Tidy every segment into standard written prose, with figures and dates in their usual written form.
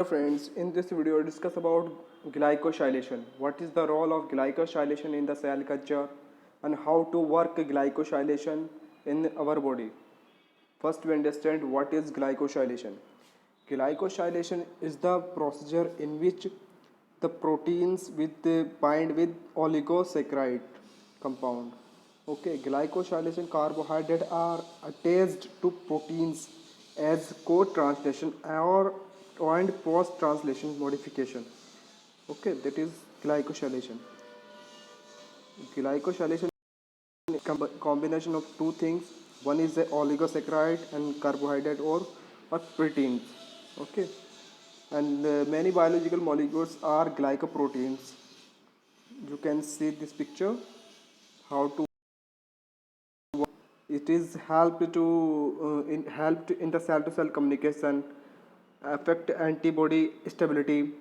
Friends, in this video we discuss about glycosylation. What is the role of glycosylation in the cell culture and how to work glycosylation in our body. First we understand what is glycosylation. Glycosylation is the procedure in which the proteins bind with oligosaccharide compound. Okay, glycosylation carbohydrates are attached to proteins as co-translation or and post-translation modification. Okay, that is glycosylation. Glycosylation is a combination of two things. One is the oligosaccharide and carbohydrate or proteins. Okay, and many biological molecules are glycoproteins. You can see this picture. How to it is helped in the cell-to-cell communication, affect antibody stability,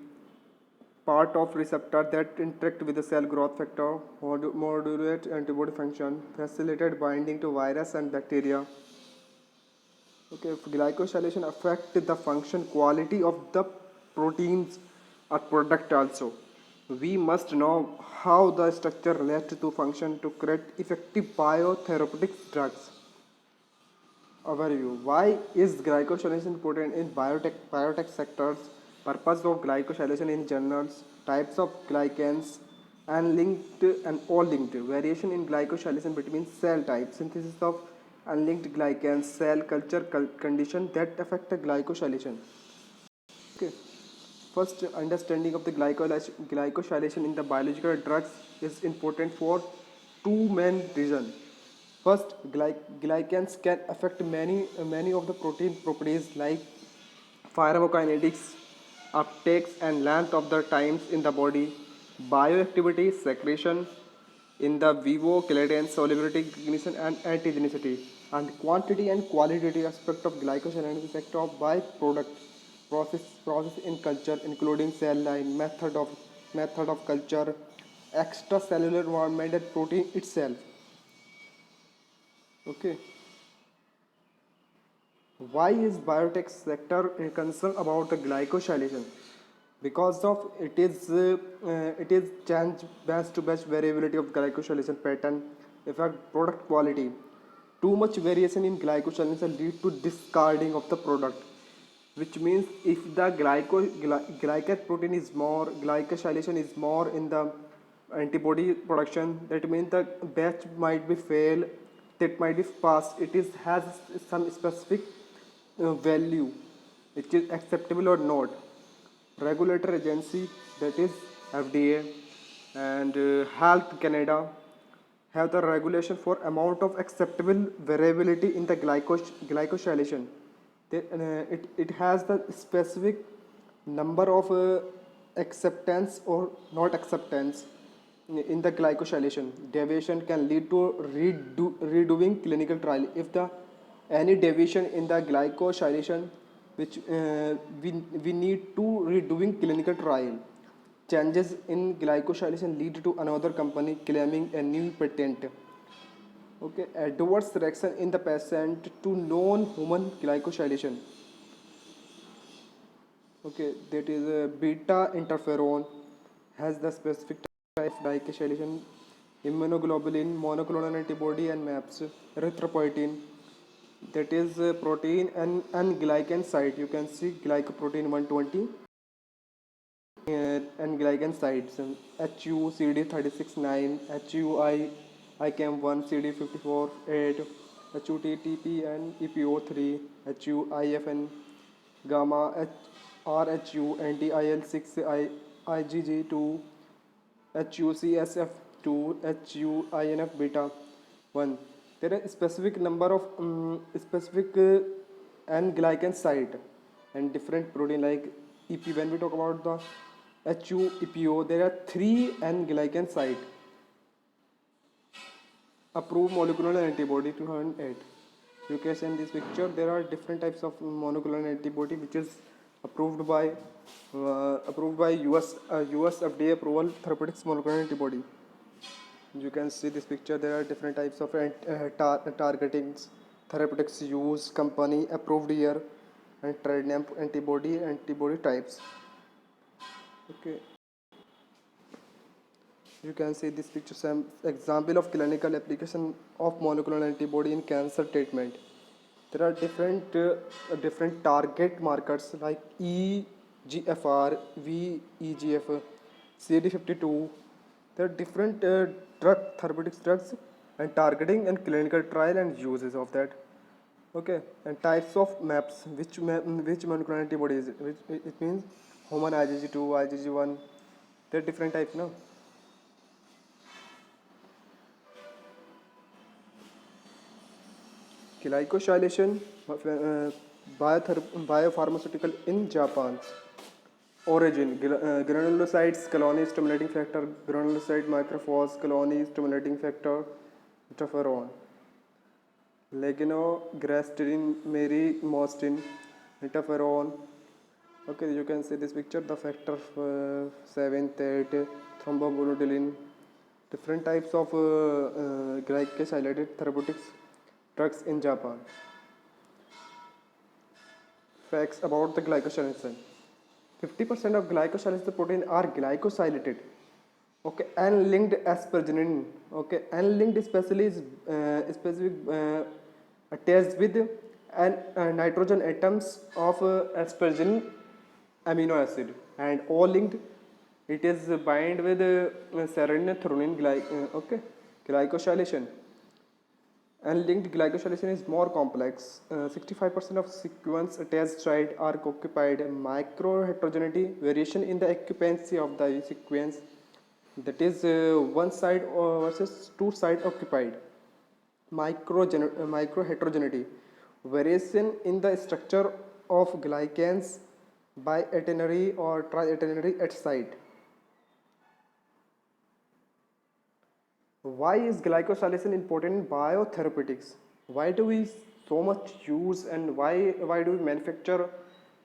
part of receptor that interact with the cell growth factor, modulate antibody function, facilitate binding to virus and bacteria. Okay, glycosylation affect the function quality of the proteins or product also. We must know how the structure relates to function to create effective biotherapeutic drugs. Overview. Why is glycosylation important in biotech sectors? Purpose of glycosylation in journals, types of glycans, unlinked and all linked. Variation in glycosylation between cell types, synthesis of unlinked glycans, cell culture condition that affect the glycosylation. Okay. First, understanding of the glycosylation in the biological drugs is important for two main reasons. First, glycans can affect many of the protein properties like pharmacokinetics, uptakes and length of the times in the body, bioactivity, secretion in the vivo, chelidine, solubility, ignition and antigenicity, and quantity and qualitative aspect of glycosylation effect of byproduct process in culture, including cell line, method of culture, extracellular environment and protein itself. Okay. Why is biotech sector concerned about the glycosylation? Because of it is change batch to batch variability of glycosylation pattern, affect product quality. Too much variation in glycosylation lead to discarding of the product, which means if the glycat protein is more, glycosylation is more in the antibody production, that means the batch might be fail, that might be fast, it is has some specific value which is acceptable or not. Regulatory agency, that is FDA and Health Canada, have the regulation for amount of acceptable variability in the glycosylation. It has the specific number of acceptance or not acceptance in the glycosylation. Deviation can lead to redoing clinical trial. If the any deviation in the glycosylation, which we need to redoing clinical trial. Changes in glycosylation lead to another company claiming a new patent. Okay, adverse reaction in the patient to non-human glycosylation. Okay, that is beta interferon has the specific type of glycosylation, immunoglobulin, monoclonal antibody and MAPS, erythropoietin, that is protein and glycan site. You can see glycoprotein 120 and glycan sites, HU CD36 9, HUI ICAM1 CD54 8, HUTTP and EPO3, HUIFN gamma, RHU anti IL6 IgG2, HUCSF2, HUINF beta 1. There are specific number of specific N glycan site and different protein like EP. When we talk about the HUEPO, there are 3 N glycan site. Approved monoclonal antibody 208. You can see in this picture there are different types of monoclonal antibody which is approved by US FDA approval therapeutics monoclonal antibody. You can see this picture. There are different types of targetings, therapeutics use, company approved here. and trident antibody types. Okay, you can see this picture, some example of clinical application of monoclonal antibody in cancer treatment. There are different target markers like EGFR, VEGF, CD52. There are different therapeutics drugs and targeting and clinical trial and uses of that. Okay, and types of maps, which monoclonal antibody is it? Which it means human IgG2, IgG1. There are different types now. Glycosylation, biopharmaceutical in Japan. Origin, granulocytes, colony stimulating factor, granulocyte macrophage, colony stimulating factor, interferon. Leginogastrin, merrimostin, interferon. Okay, you can see this picture, the factor 7, 8, thrombobolidin. Different types of glycosylated therapeutics drugs in Japan. Facts about the glycosylation. 50% of glycosylated protein are glycosylated. Okay, unlinked asparagine. Okay, unlinked especially is specific attached with nitrogen atoms of asparagine amino acid, and all linked it is bind with serine threonine okay, glycosylation. Unlinked glycosylation is more complex. 65% of sequence attached site are occupied. Microheterogeneity, variation in the occupancy of the sequence, that is one side versus two side occupied. Microheterogeneity, variation in the structure of glycans by atenary or triatenary at site. Why is glycosylation important in biotherapeutics? Why do we so much use, and why do we manufacture,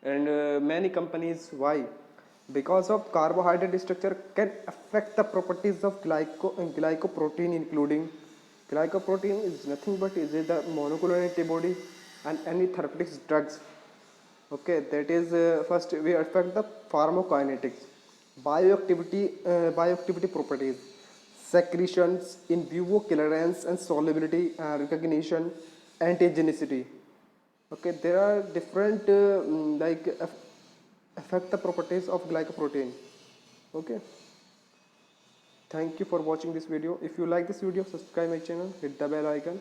and many companies, why? Because of carbohydrate structure can affect the properties of glycoprotein, including glycoprotein is nothing but is the monoclonal antibody and any therapeutics drugs. Okay, that is first we affect the pharmacokinetics, bioactivity properties, secretions, in vivo clearance and solubility, recognition, antigenicity. Okay, there are different affect the properties of glycoprotein. Okay, thank you for watching this video. If you like this video, subscribe my channel, hit the bell icon.